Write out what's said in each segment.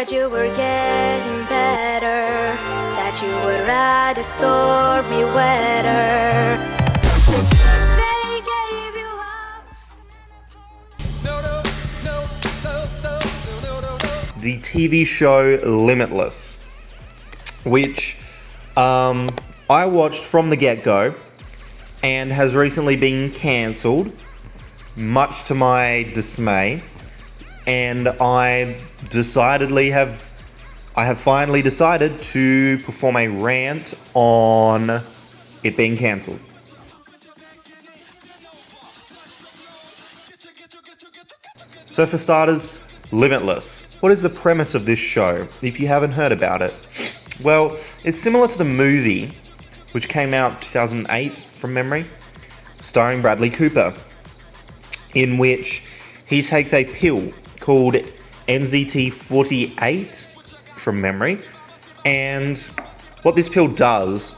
that you were getting better, that you would ride the stormy weather. They gave you up. The TV show Limitless, which I watched from the get-go and has recently been cancelled, much to my dismay. And I have finally decided to perform a rant on it being cancelled. So for starters, Limitless. What is the premise of this show, if you haven't heard about it? Well, it's similar to the movie, which came out 2008 from memory, starring Bradley Cooper, in which he takes a pill called NZT48 from memory, and what this pill does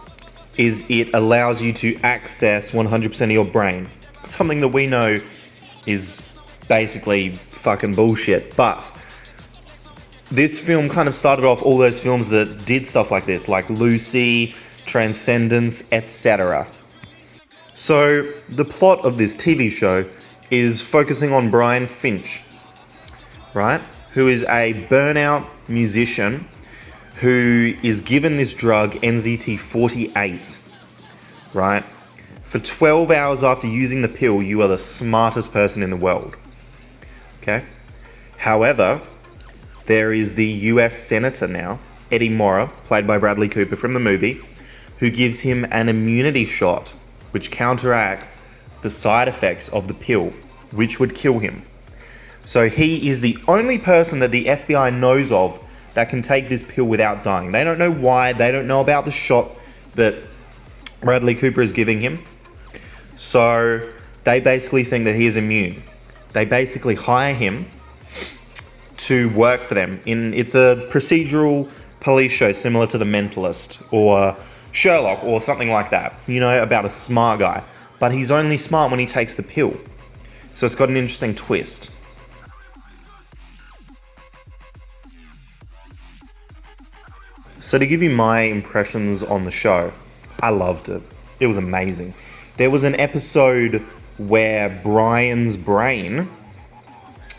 is it allows you to access 100% of your brain, something that we know is basically fucking bullshit. But this film kind of started off all those films that did stuff like this, like Lucy, Transcendence, etc. So the plot of this TV show is focusing on Brian Finch, right? Who is a burnout musician who is given this drug NZT48, right? For 12 hours after using the pill, you are the smartest person in the world, okay? However, there is the US Senator now, Eddie Mora, played by Bradley Cooper from the movie, who gives him an immunity shot, which counteracts the side effects of the pill, which would kill him. So he is the only person that the FBI knows of that can take this pill without dying. They don't know why, they don't know about the shot that Bradley Cooper is giving him. So they basically think that he is immune. They basically hire him to work for them. It's a procedural police show similar to The Mentalist or Sherlock or something like that, you know, about a smart guy. But he's only smart when he takes the pill. So it's got an interesting twist. So to give you my impressions on the show, I loved it. It was amazing. There was an episode where Brian's brain,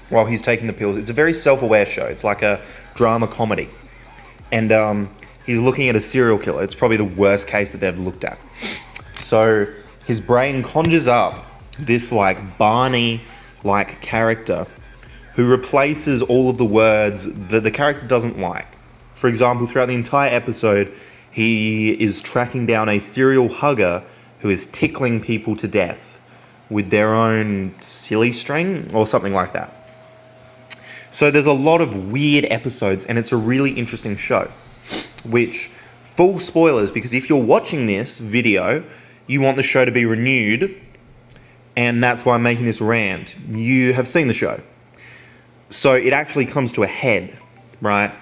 while he's taking the pills, it's a very self-aware show. It's like a drama comedy. And he's looking at a serial killer. It's probably the worst case that they've looked at. So his brain conjures up this like Barney-like character who replaces all of the words that the character doesn't like. For example, throughout the entire episode, he is tracking down a serial hugger who is tickling people to death with their own silly string or something like that. So there's a lot of weird episodes, and it's a really interesting show, which, full spoilers, because if you're watching this video, you want the show to be renewed, and that's why I'm making this rant. You have seen the show. So it actually comes to a head, right?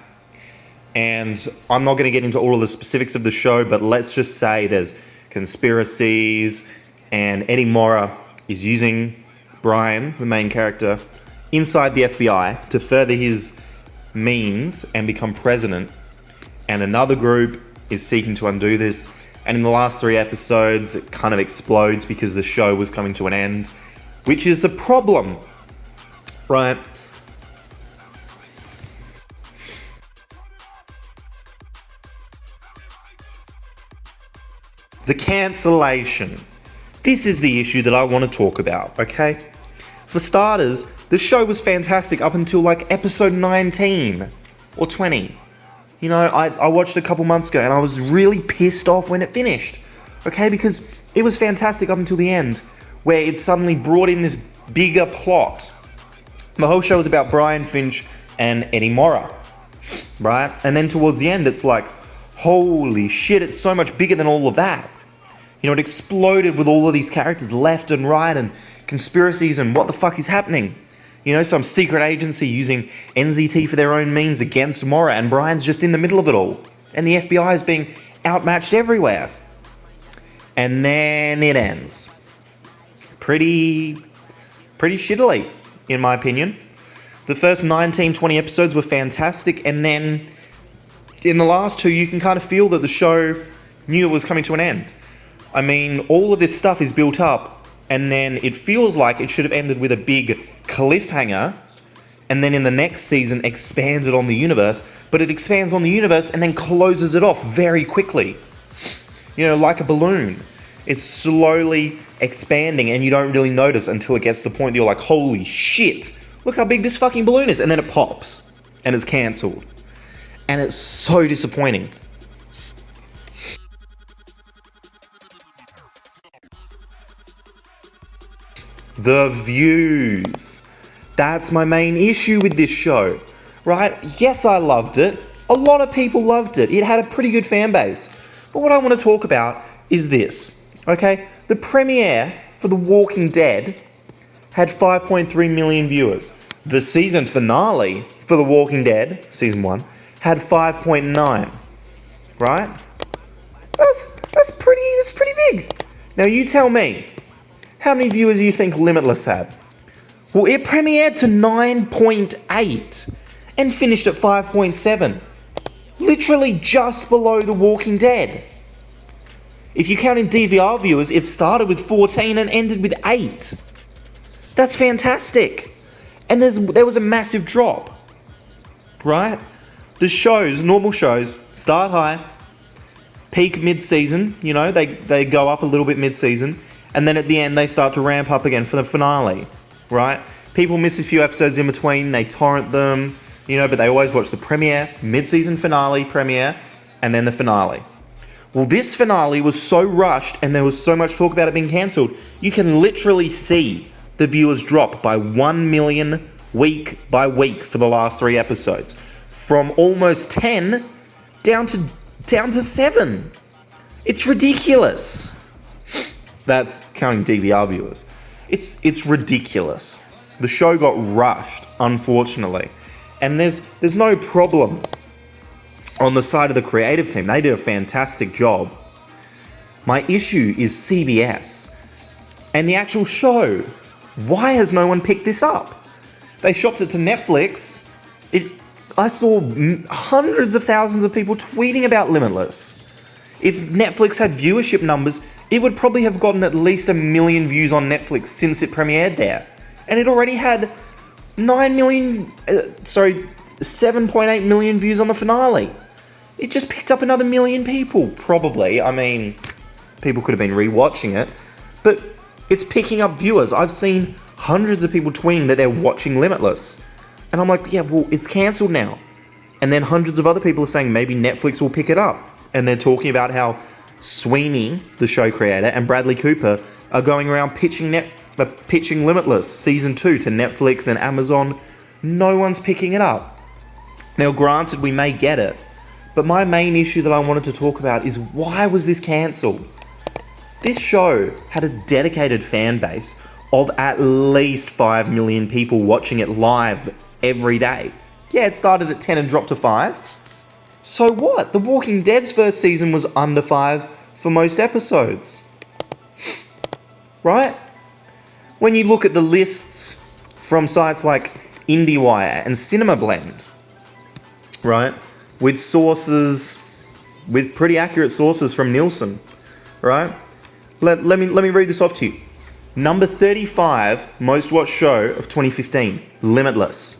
And I'm not going to get into all of the specifics of the show, but let's just say there's conspiracies, and Eddie Mora is using Brian, the main character, inside the FBI to further his means and become president. And another group is seeking to undo this. And in the last 3 episodes, it kind of explodes because the show was coming to an end, which is the problem, right? The cancellation. This is the issue that I want to talk about, okay? For starters, the show was fantastic up until like episode 19 or 20. You know, I watched a couple months ago and I was really pissed off when it finished, okay? Because it was fantastic up until the end, where it suddenly brought in this bigger plot. The whole show was about Brian Finch and Eddie Mora, right? And then towards the end, it's like, holy shit, it's so much bigger than all of that. You know, it exploded with all of these characters left and right and conspiracies and what the fuck is happening. You know, some secret agency using NZT for their own means against Mora, and Brian's just in the middle of it all. And the FBI is being outmatched everywhere. And then it ends. Pretty shittily, in my opinion. The first 19, 20 episodes were fantastic, and then in the last two, you can kind of feel that the show knew it was coming to an end. I mean, all of this stuff is built up, and then it feels like it should have ended with a big cliffhanger, and then in the next season expands it on the universe, but it expands on the universe and then closes it off very quickly. You know, like a balloon. It's slowly expanding and you don't really notice until it gets to the point that you're like, holy shit, look how big this fucking balloon is. And then it pops and it's cancelled. And it's so disappointing. The views. That's my main issue with this show, right? Yes, I loved it. A lot of people loved it. It had a pretty good fan base. But what I want to talk about is this, okay? The premiere for The Walking Dead had 5.3 million viewers. The season finale for The Walking Dead, season 1, had 5.9, right? That's pretty big. Now you tell me, how many viewers do you think Limitless had? Well, it premiered to 9.8 and finished at 5.7. Literally just below The Walking Dead. If you count in DVR viewers, it started with 14 and ended with 8. That's fantastic. And there was a massive drop, right? The shows, normal shows, start high, peak mid-season, you know, they go up a little bit mid-season, and then at the end they start to ramp up again for the finale, right? People miss a few episodes in between, they torrent them, you know, but they always watch the premiere, mid-season finale, premiere, and then the finale. Well, this finale was so rushed and there was so much talk about it being cancelled, you can literally see the viewers drop by 1 million week by week for the last 3 episodes. From almost 10 down to 7. It's ridiculous. That's counting DVR viewers. It's ridiculous. The show got rushed, unfortunately. And there's no problem on the side of the creative team. They did a fantastic job. My issue is CBS and the actual show. Why has no one picked this up? They shopped it to Netflix. I saw hundreds of thousands of people tweeting about Limitless. If Netflix had viewership numbers, it would probably have gotten at least 1 million views on Netflix since it premiered there. And it already had 7.8 million views on the finale. It just picked up another 1 million people, probably. I mean, people could have been rewatching it, but it's picking up viewers. I've seen hundreds of people tweeting that they're watching Limitless. And I'm like, yeah, well, it's cancelled now. And then hundreds of other people are saying maybe Netflix will pick it up. And they're talking about how Sweeney, the show creator, and Bradley Cooper are going around pitching Limitless Season 2 to Netflix and Amazon. No one's picking it up. Now, granted, we may get it, but my main issue that I wanted to talk about is why was this cancelled? This show had a dedicated fan base of at least 5 million people watching it live every day. Yeah, it started at 10 and dropped to 5. So what? The Walking Dead's first season was under 5 for most episodes. Right? When you look at the lists from sites like IndieWire and CinemaBlend, right? With pretty accurate sources from Nielsen, right? Let me read this off to you. Number 35 most watched show of 2015, Limitless.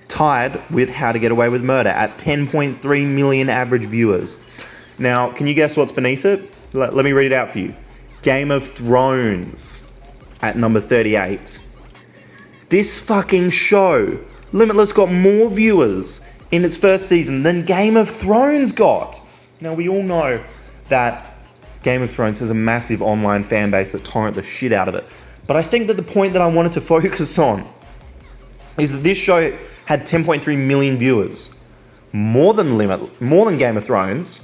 Tied with How to Get Away with Murder at 10.3 million average viewers. Now, can you guess what's beneath it? Let me read it out for you. Game of Thrones at number 38. This fucking show, Limitless, got more viewers in its first season than Game of Thrones got. Now, we all know that Game of Thrones has a massive online fan base that torrent the shit out of it. But I think that the point that I wanted to focus on is that this show had 10.3 million viewers. More than Game of Thrones.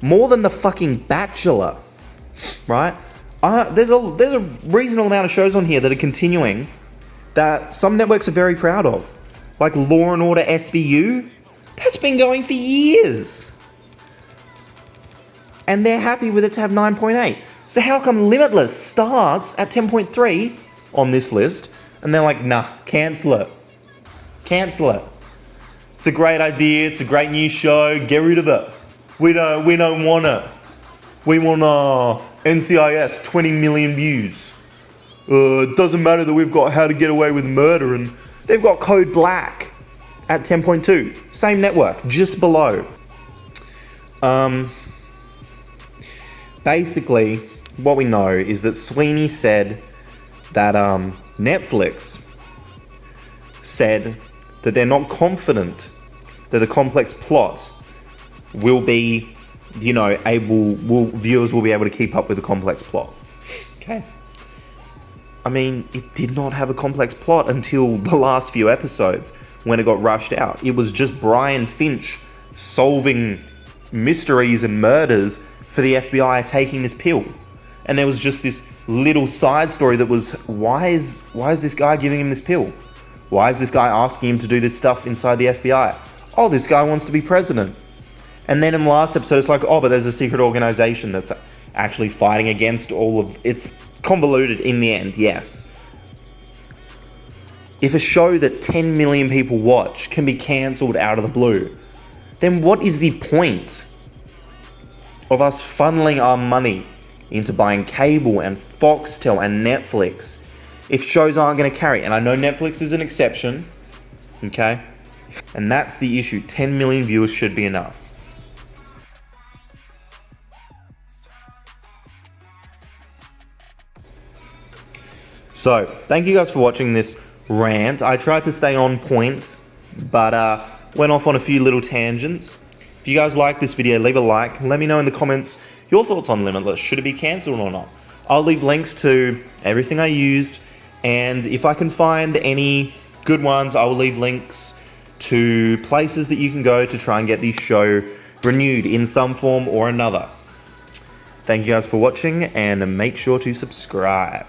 More than The fucking Bachelor. Right? There's a reasonable amount of shows on here that are continuing that some networks are very proud of. Like Law and Order SVU. That's been going for years. And they're happy with it to have 9.8. So how come Limitless starts at 10.3 on this list, and they're like, nah, cancel it. Cancel it. It's a great idea. It's a great new show. Get rid of it. We don't want it. We want NCIS 20 million views. It doesn't matter that we've got How to Get Away with Murder and they've got Code Black at 10.2. Same network, just below. Basically, what we know is that Sweeney said that Netflix said that they're not confident that the complex plot will be, viewers will be able to keep up with the complex plot. Okay. I mean, it did not have a complex plot until the last few episodes when it got rushed out. It was just Brian Finch solving mysteries and murders for the FBI taking this pill. And there was just this little side story that was, why is this guy giving him this pill? Why is this guy asking him to do this stuff inside the FBI? Oh, this guy wants to be president. And then in the last episode, it's like, oh, but there's a secret organization that's actually fighting against all of... It's convoluted in the end, yes. If a show that 10 million people watch can be cancelled out of the blue, then what is the point of us funneling our money into buying cable and Foxtel and Netflix if shows aren't going to carry? And I know Netflix is an exception, okay? And that's the issue. 10 million viewers should be enough. So, thank you guys for watching this rant. I tried to stay on point, but went off on a few little tangents. If you guys like this video, leave a like. Let me know in the comments your thoughts on Limitless. Should it be cancelled or not? I'll leave links to everything I used, and if I can find any good ones, I will leave links to places that you can go to try and get this show renewed in some form or another. Thank you guys for watching, and make sure to subscribe.